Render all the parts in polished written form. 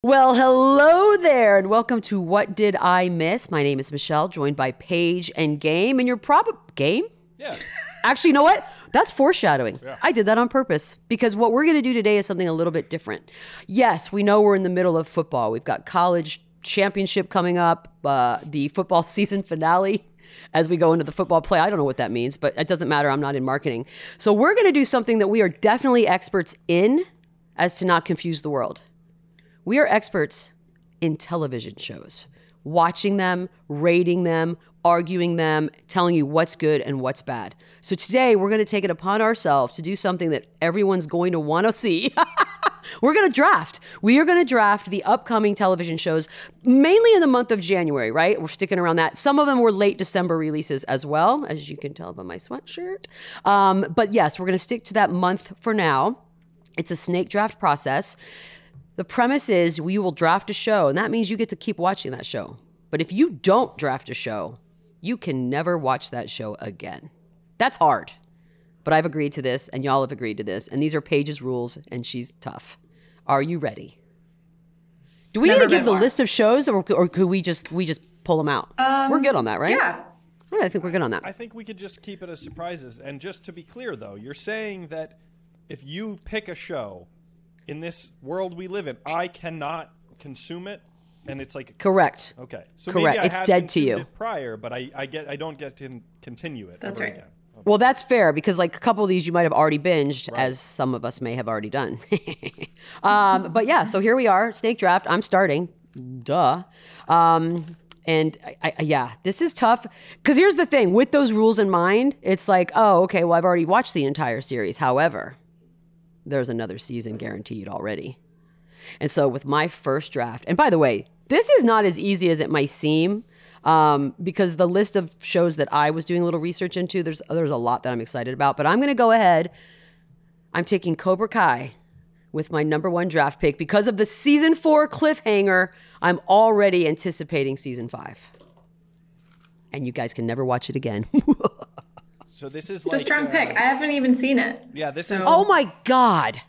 Well, hello there, and welcome to What Did I Miss? My name is Michelle, joined by Paige and Game, and you're probably... Game? Yeah. Actually, you know what? That's foreshadowing. Yeah. I did that on purpose, because what we're going to do today is something a little bit different. Yes, we know we're in the middle of football. We've got college championship coming up, the football season finale as we go into the football play. I don't know what that means, but it doesn't matter. I'm not in marketing. So we're going to do something that we are definitely experts in, as to not confuse the world. We are experts in television shows, watching them, rating them, arguing them, telling you what's good and what's bad. So today we're going to take it upon ourselves to do something that everyone's going to want to see. We're going to draft. We are going to draft the upcoming television shows, mainly in the month of January, right? We're sticking around that. Some of them were late December releases as well, as you can tell by my sweatshirt. But yes, we're going to stick to that month for now. It's a snake draft process. The premise is we will draft a show, and that means you get to keep watching that show. But if you don't draft a show, you can never watch that show again. That's hard. But I've agreed to this, and y'all have agreed to this, and these are Paige's rules, and she's tough. Are you ready? Do we need to give the list of shows, or could we just pull them out? We're good on that, right? Yeah. I think we're good on that. I think we could just keep it as surprises. And just to be clear, though, you're saying that if you pick a show in this world we live in, I cannot consume it, and it's like correct. Okay, so correct. Maybe I it's have dead to you it prior, but I don't get to continue it. That's right. Again. Okay. Well, that's fair, because like a couple of these you might have already binged, right, as some of us may have already done. But yeah, so here we are, snake draft. I'm starting. Duh. And yeah, this is tough, because here's the thing. With those rules in mind, it's like, oh, okay, well, I've already watched the entire series. However, there's another season guaranteed already. And so with my first draft, and by the way, this is not as easy as it might seem, because the list of shows that I was doing a little research into, there's a lot that I'm excited about. But I'm going to go ahead. I'm taking Cobra Kai with my number one draft pick. Because of the season 4 cliffhanger, I'm already anticipating season 5. And you guys can never watch it again. So this is It's a strong pick. I haven't even seen it. Yeah, this is. Oh my God.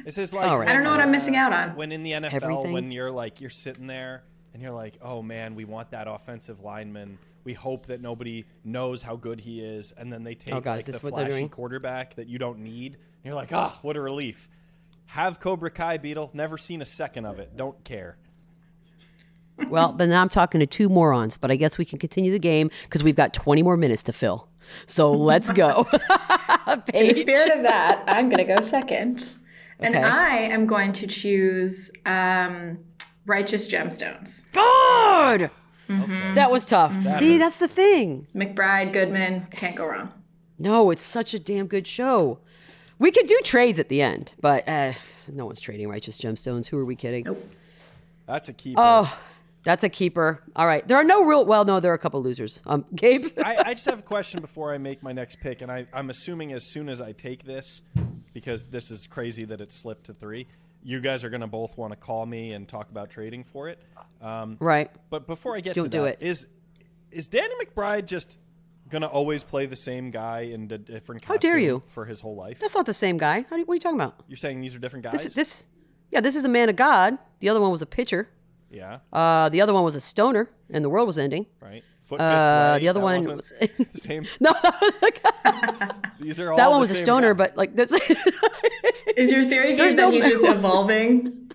This is like. Right. I don't know what I'm missing out on. When in the NFL, Everything. when you're sitting there and you're like, oh man, we want that offensive lineman. We hope that nobody knows how good he is, and then they take like the flashy quarterback that you don't need. And you're like, what a relief. Have Cobra Kai, Beadle. Never seen a second of it. Don't care. Well, then I'm talking to two morons, but I guess we can continue the game because we've got 20 more minutes to fill. So let's go. In the spirit of that, I'm going to go second. And Okay. I am going to choose Righteous Gemstones. God! Okay. That was tough. See, that's the thing. McBride, Goodman, can't go wrong. No, it's such a damn good show. We could do trades at the end, but no one's trading Righteous Gemstones. Who are we kidding? Nope. That's a keeper. Oh, that's a keeper. All right. There are no real... Well, no, there are a couple losers. Gabe? I just have a question before I make my next pick, and I'm assuming as soon as I take this, because this is crazy that it slipped to 3, you guys are going to both want to call me and talk about trading for it. Right. But before I get Don't to do that, it. is Danny McBride just going to always play the same guy in a different costume How dare you? for his whole life? That's not the same guy. What are you talking about? You're saying these are different guys? This is a man of God. The other one was a pitcher. Yeah. The other one was a stoner, and the world was ending. Right. Foot fist way. The other That one wasn't was the same. No, that was like These are all that one the was a same stoner, guy. but like that's Is your theory There's game that no- he's just evolving?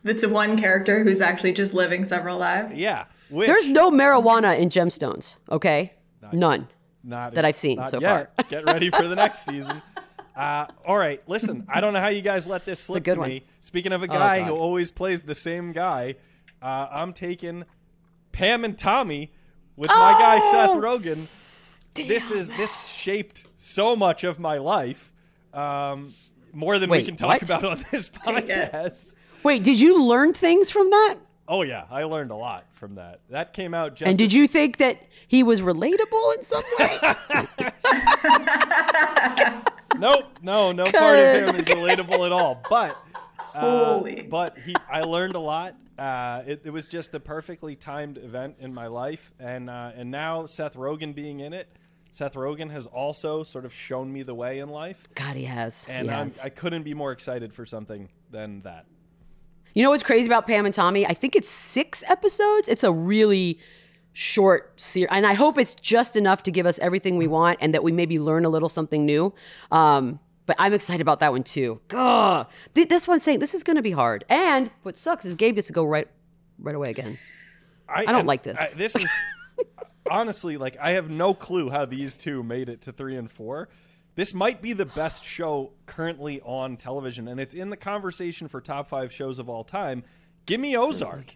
That's one character who's actually just living several lives? Yeah. Which, there's no marijuana in Gemstones. Okay, none not that I've seen not so yet. far. Get ready for the next season. All right, listen. I don't know how you guys let this slip good to one. me. Speaking of a guy God. who always plays the same guy, I'm taking Pam and Tommy with my guy Seth Rogen. Damn. This shaped so much of my life, more than we Wait, can talk what? about on this Take it. podcast. Wait, did you learn things from that? Oh yeah, I learned a lot from that. That came out just. And did you think that he was relatable in some way? Nope, no part of him is relatable at all. But Holy. I learned a lot. It was just the perfectly timed event in my life, and now Seth Rogen being in it, Seth Rogen has also sort of shown me the way in life, God, he has. and He has. I couldn't be more excited for something than that. You know what's crazy about Pam and Tommy? I think it's 6 episodes. It's a really short series. And I hope it's just enough to give us everything we want and that we maybe learn a little something new. But I'm excited about that one too. Gah. That's what I'm saying. This is going to be hard. And what sucks is Gabe gets to go right away again. I don't like this. This is honestly, like, I have no clue how these two made it to 3 and 4. This might be the best show currently on television, and it's in the conversation for top 5 shows of all time. Give me Ozark.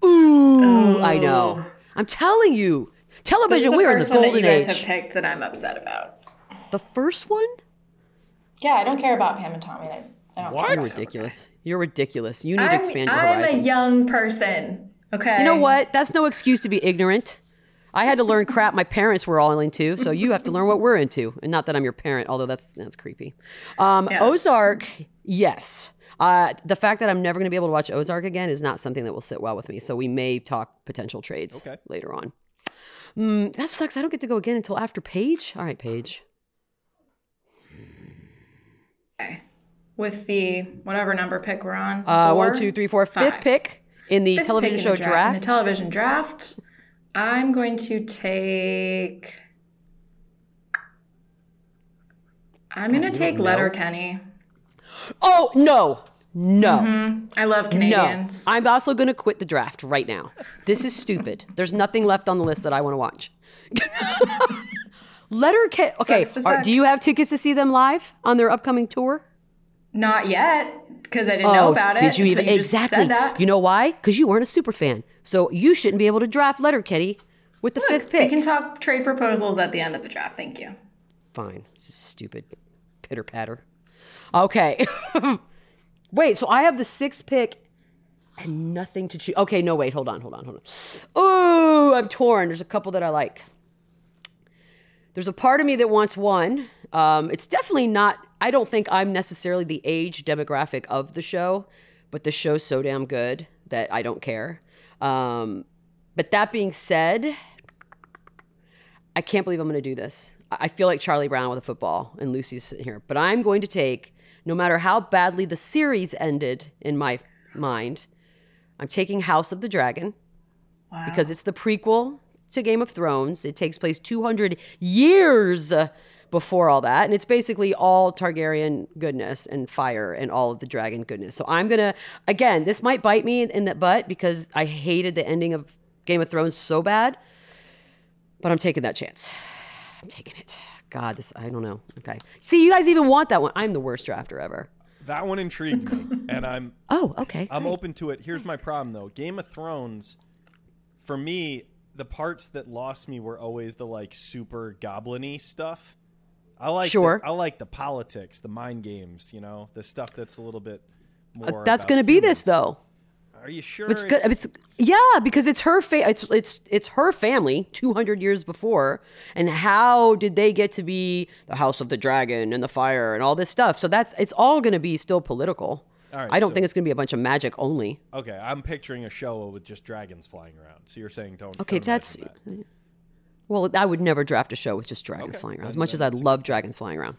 Ooh, I know. I'm telling you, television. We're in the golden age. This is the first one that you guys have picked that I'm upset about. The first one? Yeah, I don't care about Pam and Tommy. I don't what? You're ridiculous. You're ridiculous. You need to expand your horizons. I'm a young person. Okay. You know what? That's no excuse to be ignorant. I had to learn crap my parents were all into, so you have to learn what we're into. And not that I'm your parent, although that's creepy. Yeah. Ozark, yes. The fact that I'm never going to be able to watch Ozark again is not something that will sit well with me. So we may talk potential trades later on. That sucks. I don't get to go again until after Paige. All right, Paige. Okay. With the whatever number pick we're on. 1, 2, 3, 4, 5th pick in the television show draft. In the television draft. I'm going to take Letterkenny. Oh, no. Mm-hmm. I love Canadians. No. I'm also going to quit the draft right now. This is stupid. There's nothing left on the list that I want to watch. Letterkenny. Okay, do you have tickets to see them live on their upcoming tour? Not yet, because I didn't know about it. Did you even? You exactly. Just said that. You know why? Because you weren't a super fan. So you shouldn't be able to draft Letterkenny with the 5th pick. We can talk trade proposals at the end of the draft. Thank you. Fine. This is stupid. Pitter patter. Okay. Wait, so I have the 6th pick and nothing to choose. Okay, no, wait. Hold on. Oh, I'm torn. There's a couple that I like. There's a part of me that wants one. It's definitely not, I don't think I'm necessarily the age demographic of the show, but the show's so damn good that I don't care. But that being said, I can't believe I'm going to do this. I feel like Charlie Brown with a football and Lucy's sitting here. But I'm going to take, no matter how badly the series ended in my mind, I'm taking House of the Dragon. Wow. Because it's the prequel to Game of Thrones. It takes place 200 years before all that. And it's basically all Targaryen goodness and fire and all of the dragon goodness. So I'm going to, again, this might bite me in the butt because I hated the ending of Game of Thrones so bad. But I'm taking that chance. I'm taking it. God, this, I don't know. Okay. See, you guys even want that one. I'm the worst drafter ever. That one intrigued me. And I'm open to it. Here's my problem, though. Game of Thrones, for me, the parts that lost me were always the like super goblin-y stuff. I like the politics, the mind games, you know, the stuff that's a little bit more. That's going to be this though. Are you sure? It's good. Because it's her it's her family 200 years before, and how did they get to be the House of the Dragon and the fire and all this stuff? So it's all going to be still political. All right, I don't think it's going to be a bunch of magic only. Okay, I'm picturing a show with just dragons flying around. So you're saying don't. Okay, that. Well, I would never draft a show with just dragons flying around. As much as I love dragons flying around.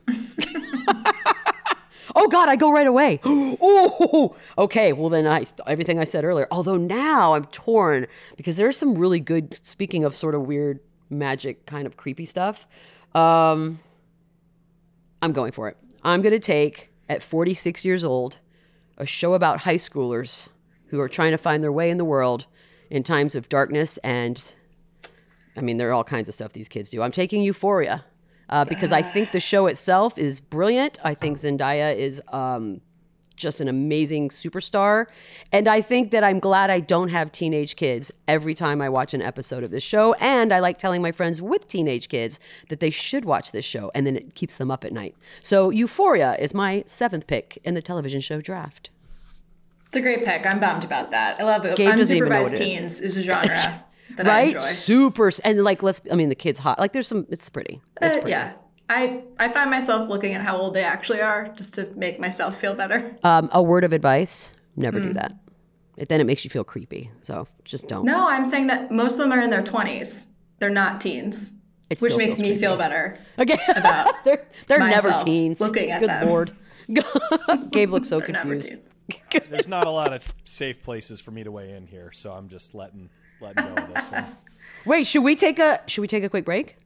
Oh, God, I go right away. Oh, okay. Well, then everything I said earlier. Although now I'm torn because there's some really good, speaking of sort of weird magic kind of creepy stuff. I'm going for it. I'm going to take, at 46 years old, a show about high schoolers who are trying to find their way in the world in times of darkness. And, I mean, there are all kinds of stuff these kids do. I'm taking Euphoria. Because I think the show itself is brilliant. I think Zendaya is just an amazing superstar. And I think that I'm glad I don't have teenage kids every time I watch an episode of this show. And I like telling my friends with teenage kids that they should watch this show. And then it keeps them up at night. So Euphoria is my 7th pick in the television show draft. It's a great pick. I'm bummed about that. I love it. Unsupervised Teens is a genre. That I enjoy. Super. And like, the kid's hot. Like it's pretty. It's pretty. Yeah. I find myself looking at how old they actually are just to make myself feel better. A word of advice, never do that. Then it makes you feel creepy. So just don't. No, I'm saying that most of them are in their 20s. They're not teens. Which makes me feel better. Okay. About they're never teens. Looking at Good them. Lord. Gabe looks so confused. There's not a lot of safe places for me to weigh in here, so I'm just letting go of this one. Wait, should we take a quick break?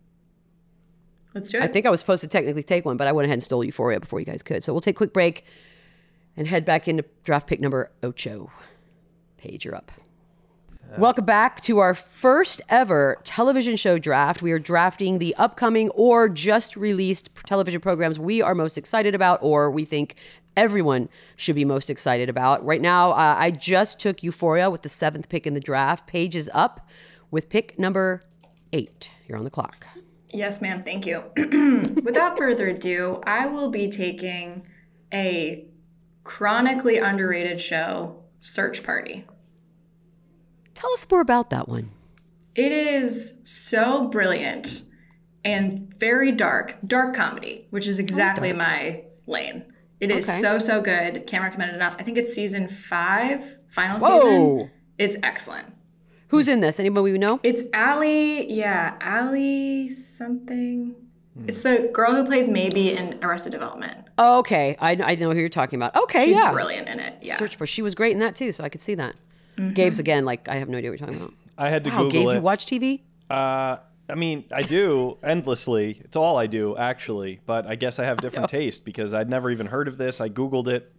Let's do it. I think I was supposed to technically take one, but I went ahead and stole Euphoria before you guys could. So we'll take a quick break and head back into draft pick number 8. Paige, you're up. Welcome back to our first ever television show draft. We are drafting the upcoming or just released television programs we are most excited about, or we think everyone should be most excited about. Right now, I just took Euphoria with the 7th pick in the draft. Paige is up with pick number 8. You're on the clock. Yes, ma'am. Thank you. Without further ado, I will be taking a chronically underrated show, Search Party. Tell us more about that one. It is so brilliant and very dark comedy, which is exactly my lane. It is so good. Can't recommend it enough. I think it's season 5, final season. It's excellent. Who's in this? Anybody we know? It's Allie something. It's the girl who plays Maybe in Arrested Development. Oh, okay. I know who you're talking about. Okay, She's brilliant in it. Yeah. Search for. She was great in that too, so I could see that. Mm-hmm. Gabe's again, like I have no idea what you're talking about. I had to Google Gabe, it. You watch TV? I mean, I do endlessly. It's all I do, actually. But I guess I have different taste because I'd never even heard of this. I Googled it,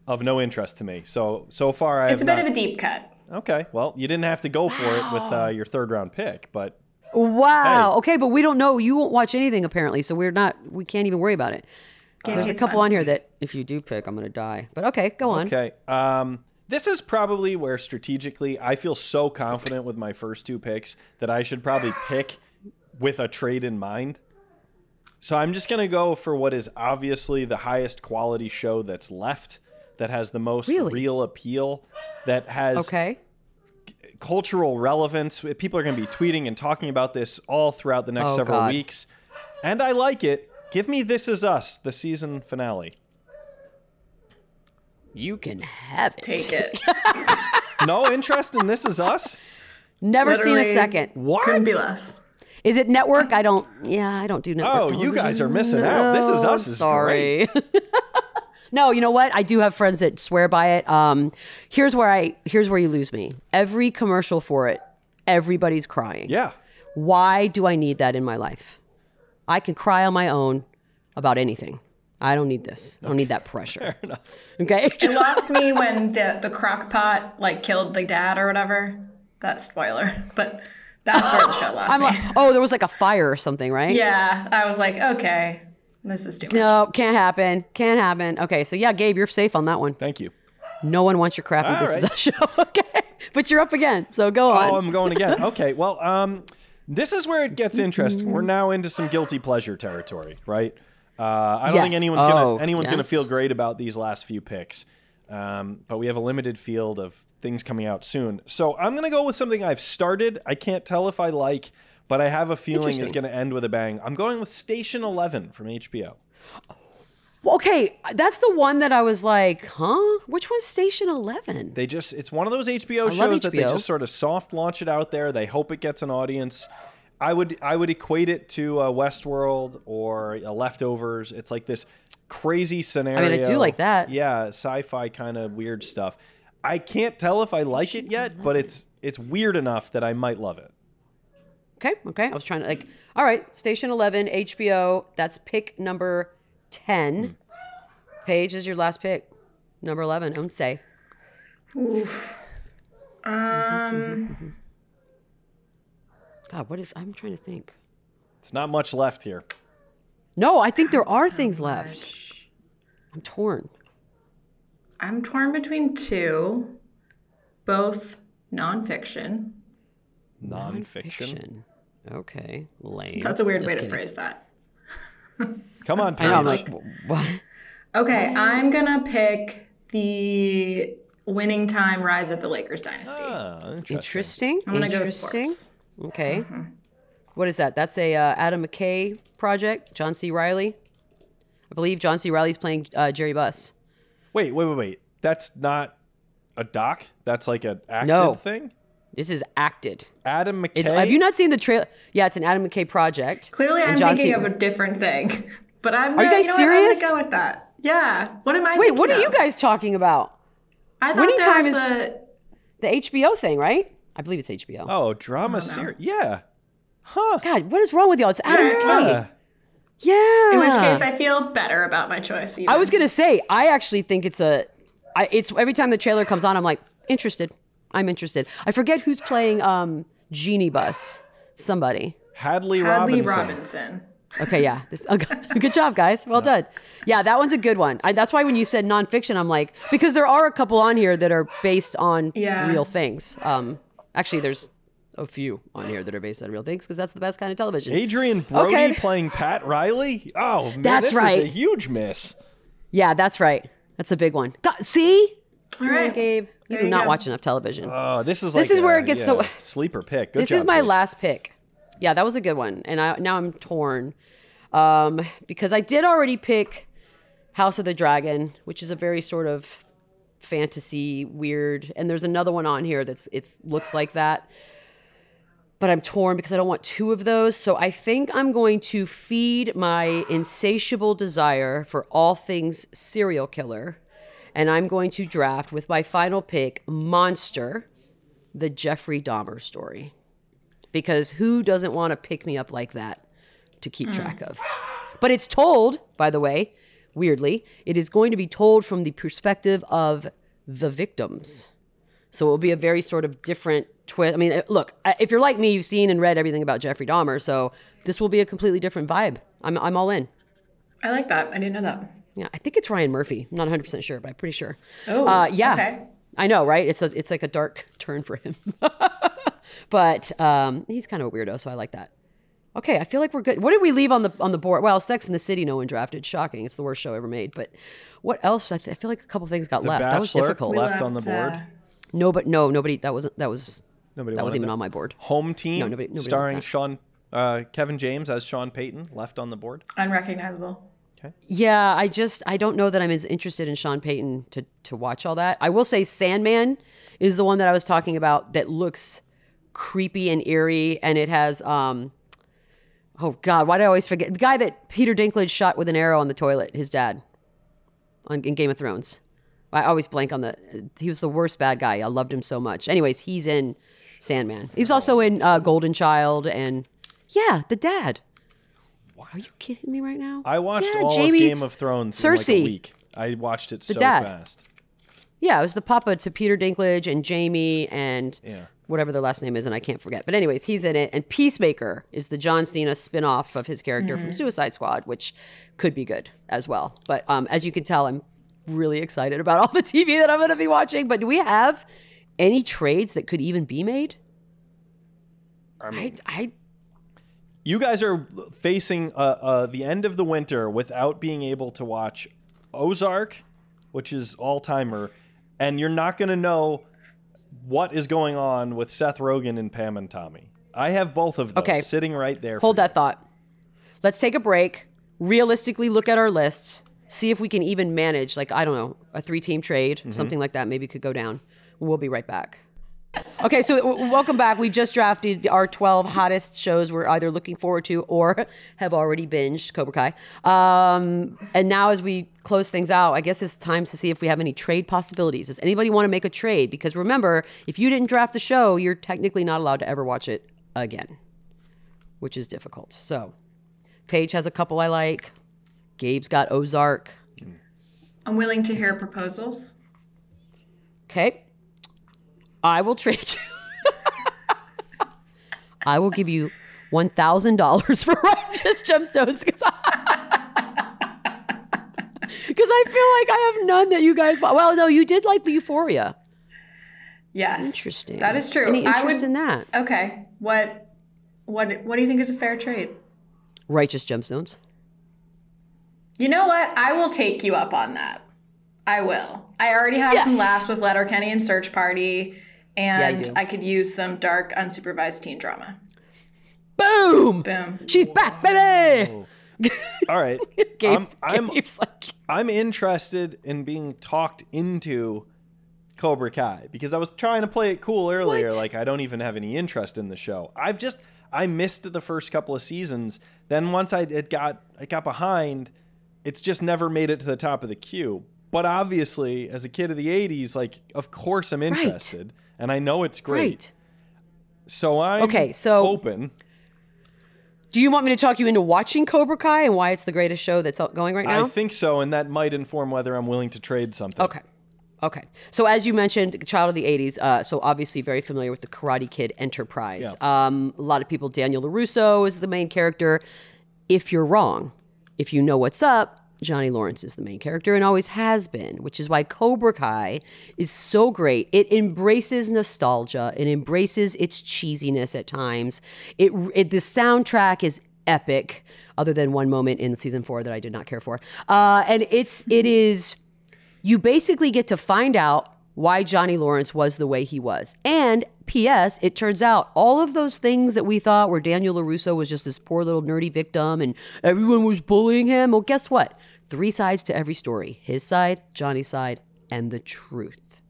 of no interest to me. So far, it's a bit of a deep cut. Okay, well, you didn't have to go for it with your 3rd round pick, but wow. Hey. Okay, but we don't know. You won't watch anything apparently, so we can't even worry about it. There's a couple on here that if you do pick, I'm gonna die. But okay, go on. Okay. This is probably where strategically I feel so confident with my first 2 picks that I should probably pick with a trade in mind. So I'm just going to go for what is obviously the highest quality show that's left, that has the most real appeal, that has cultural relevance. People are going to be tweeting and talking about this all throughout the next several weeks. And I like it. Give me This Is Us, the season finale. You can have it. Take it. No interest in This Is Us? Never seen a second. What? Couldn't be less. Is it network? I don't do network. Oh, you guys are missing out. This Is Us is great. No, you know what? I do have friends that swear by it. Here's where you lose me. Every commercial for it, everybody's crying. Yeah. Why do I need that in my life? I can cry on my own about anything. I don't need this. I don't need that pressure. Fair enough. Okay. It lost me when the crock pot killed the dad or whatever. That's spoiler, but that's where the show lost me. There was like a fire or something, right? Yeah, I was like, okay, this is too much. No, can't happen. Okay, so yeah, Gabe, you're safe on that one. Thank you. No one wants your crappy This Is Us show. Okay, but you're up again, so go on. Oh, I'm going again. Okay, well, this is where it gets interesting. We're now into some guilty pleasure territory, right? I don't think anyone's gonna feel great about these last few picks, but we have a limited field of things coming out soon. So I'm gonna go with something I've started. I can't tell if I like, but I have a feeling is gonna end with a bang. I'm going with Station 11 from HBO. Okay, that's the one that I was like, huh? Which one's Station 11? It's one of those HBO shows that they just sort of soft launch it out there. They hope it gets an audience. I would equate it to Westworld or Leftovers. It's like this crazy scenario. I mean, I do like that. Yeah, sci-fi kind of weird stuff. I can't tell if I like it yet, but it's weird enough that I might love it. Okay. I was trying to all right, Station 11, HBO. That's pick number 10. Paige is your last pick. Number 11. Don't say. Oof. God, I'm trying to think. It's not much left here. No, I think there are things left. I'm torn. I'm torn between 2, both nonfiction. Nonfiction? Okay, lame. That's a weird way to phrase that. Come on, Paige. I know, I'm like, what? Okay, I'm going to pick the Winning Time Rise of the Lakers Dynasty. Interesting. I'm going to go sports. Okay. Mm-hmm. What is that? That's a Adam McKay project. John C. Reilly. I believe John C. Reilly's playing Jerry Buss. Wait. That's not a doc? That's like an acted thing? This is acted. Adam McKay? Have you not seen the trailer? Yeah, it's an Adam McKay project. Clearly, I'm thinking of a different thing. But Are you guys serious? I'm going to go with that. Yeah. What am I Wait, what are you guys talking about? I thought Winning there Time was is the HBO thing, right? I believe it's HBO. Oh, drama series. Yeah. Huh. God, what is wrong with y'all? It's Adam McKay. Yeah. In which case, I feel better about my choice. Even. I was gonna say, I actually think it's every time the trailer comes on, I'm like, interested. I'm interested. I forget who's playing Genie Bus. Somebody. Hadley Robinson. Okay, yeah. Good job, guys. Well done. Yeah, that one's a good one. That's why when you said nonfiction, I'm like, because there are a couple on here that are based on real things. Actually, there's a few on here that are based on real things because that's the best kind of television. Adrian Brody playing Pat Riley? Oh, man, this is a huge miss. Yeah, that's right. That's a big one. See? All right, Gabe. You do not watch enough television. Oh, this is where it gets so sleeper pick. Good this job, is my Paige. last pick. Yeah, that was a good one. And now I'm torn. Because I did already pick House of the Dragon, which is a very sort of fantasy weird. And there's another one on here it looks like that. But I'm torn because I don't want two of those. So I think I'm going to feed my insatiable desire for all things serial killer. And I'm going to draft with my final pick, Monster, the Jeffrey Dahmer story. Because who doesn't want to pick me up like that to keep track of? But it's told, by the way, weirdly, it is going to be told from the perspective of the victims. So it will be a very sort of different twist. I mean, look, if you're like me, you've seen and read everything about Jeffrey Dahmer. So this will be a completely different vibe. I'm all in. I like that. I didn't know that. Yeah, I think it's Ryan Murphy. I'm not 100% sure, but I'm pretty sure. Oh, yeah. Okay. I know, right? It's like a dark turn for him. But he's kind of a weirdo, so I like that. Okay, I feel like we're good. What did we leave on the board? Well, Sex and the City, no one drafted. Shocking. It's the worst show ever made. But what else? I feel like a couple things got left. That was difficult. Left on the board. Nobody. That wasn't even on my board. Home Team. No, nobody starring Kevin James as Sean Payton. Left on the board. Unrecognizable. Okay. Yeah, I don't know that I'm as interested in Sean Payton to watch all that. I will say Sandman is the one that I was talking about that looks creepy and eerie, and it has oh God, why do I always forget the guy that Peter Dinklage shot with an arrow on the toilet? His dad in Game of Thrones. I always blank on he was the worst bad guy. I loved him so much. Anyways, he's in Sandman. He was also in Golden Child and the dad. What? Are you kidding me right now? I watched all of Game of Thrones in like a week. I watched it so fast. Yeah, it was the papa to Peter Dinklage and Jamie and whatever their last name is, and I can't forget. But anyways, he's in it. And Peacemaker is the John Cena spinoff of his character from Suicide Squad, which could be good as well. But as you can tell, I'm really excited about all the TV that I'm going to be watching. But do we have any trades that could even be made? I mean, you guys are facing the end of the winter without being able to watch Ozark, which is all-timer, and you're not going to know what is going on with Seth Rogen and Pam and Tommy. I have both of those sitting right there. Hold that thought. Let's take a break, realistically look at our lists, see if we can even manage, like, I don't know, a 3-team trade, something like that maybe could go down. We'll be right back. Okay, so welcome back. We just drafted our 12 hottest shows we're either looking forward to or have already binged, Cobra Kai. And now as we close things out, I guess it's time to see if we have any trade possibilities. Does anybody want to make a trade? Because remember, if you didn't draft the show, you're technically not allowed to ever watch it again, which is difficult. So Paige has a couple I like. Gabe's got Ozark. I'm willing to hear proposals. Okay. I will trade you. I will give you $1,000 for Righteous Gemstones because I feel like I have none that you guys. Well, no, you did like the Euphoria. Yes, interesting. That is true. Any interest in that? Okay. What do you think is a fair trade? Righteous Gemstones. You know what? I will take you up on that. I will. I already have some laughs with Letterkenny and Search Party. And I could use some dark, unsupervised teen drama. Boom! Boom. She's back, baby! All right. I'm interested in being talked into Cobra Kai because I was trying to play it cool earlier. Like, I don't even have any interest in the show. I missed the first couple of seasons. Then once it got behind, it's just never made it to the top of the queue. But obviously, as a kid of the 80s, like, of course I'm interested. Right. And I know it's great. Right. So I'm open. Do you want me to talk you into watching Cobra Kai and why it's the greatest show that's going right now? I think so, and that might inform whether I'm willing to trade something. Okay. So as you mentioned, child of the 80s, so obviously very familiar with the Karate Kid Enterprise. Yeah. A lot of people, Daniel LaRusso is the main character. If you're wrong, if you know what's up, Johnny Lawrence is the main character and always has been, which is why Cobra Kai is so great. It embraces nostalgia. It embraces its cheesiness at times. The soundtrack is epic, other than one moment in season 4 that I did not care for. And it is, you basically get to find out why Johnny Lawrence was the way he was. And P.S., it turns out all of those things that we thought were Daniel LaRusso was just this poor little nerdy victim and everyone was bullying him. Well, guess what? 3 sides to every story. His side, Johnny's side, and the truth.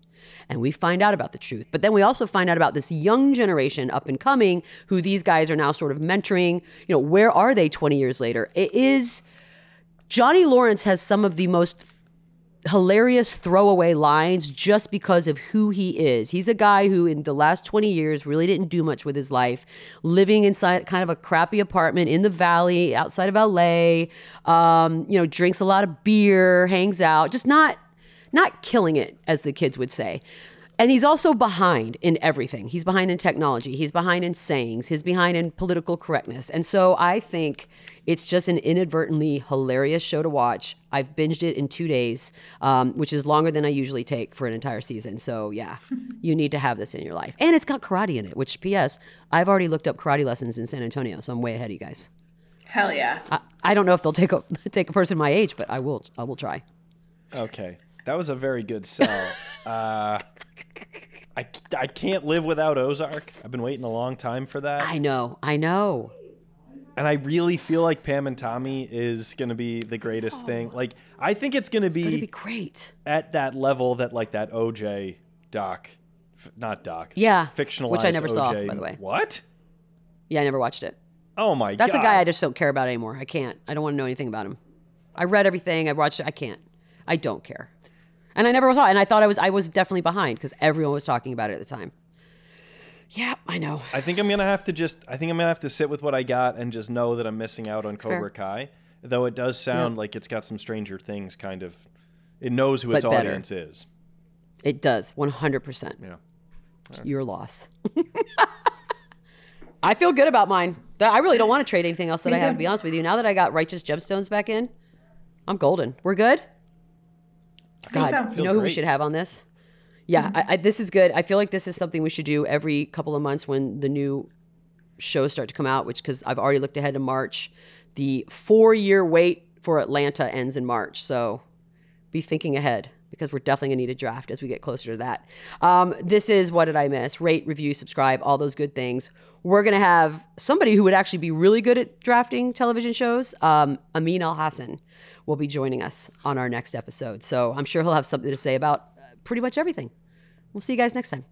And we find out about the truth. But then we also find out about this young generation up and coming who these guys are now sort of mentoring. You know, where are they 20 years later? Johnny Lawrence has some of the most hilarious throwaway lines just because of who he is. He's a guy who in the last 20 years really didn't do much with his life, living inside kind of a crappy apartment in the valley outside of LA, drinks a lot of beer, hangs out, just not killing it, as the kids would say. And he's also behind in everything. He's behind in technology. He's behind in sayings. He's behind in political correctness. And so I think it's just an inadvertently hilarious show to watch. I've binged it in 2 days, which is longer than I usually take for an entire season. So yeah, you need to have this in your life. And it's got karate in it, which P.S., I've already looked up karate lessons in San Antonio, so I'm way ahead of you guys. Hell yeah. I don't know if they'll take a person my age, but I will try. Okay. That was a very good sell. I can't live without Ozark. I've been waiting a long time for that. I know. And I really feel like Pam and Tommy is going to be the greatest thing. Like, I think it's going to be great at that level that, like, that OJ fictionalized which I never OJ. saw, by the way. What? Yeah, I never watched it. Oh my God. That's a guy I just don't care about anymore. I can't. I don't want to know anything about him. I read everything. I watched it. I can't. I don't care. And I never thought, and I thought I was definitely behind because everyone was talking about it at the time. Yeah, I know. I think I'm gonna have to sit with what I got and just know that I'm missing out on Cobra Kai. Though it does sound like it's got some Stranger Things kind of. It knows who its audience is. It does, 100%. Yeah. Right. Your loss. I feel good about mine. I really don't want to trade anything else that I have, to be honest with you. Now that I got Righteous Gemstones back in, I'm golden. We're good? God, you know who we should have on this? Yeah, this is good. I feel like this is something we should do every couple of months when the new shows start to come out, because I've already looked ahead to March. The 4-year wait for Atlanta ends in March. So be thinking ahead, because we're definitely going to need a draft as we get closer to that. This is What Did I Miss? Rate, review, subscribe, all those good things. We're going to have somebody who would actually be really good at drafting television shows. Amin Elhassan will be joining us on our next episode. So I'm sure he'll have something to say about pretty much everything. We'll see you guys next time.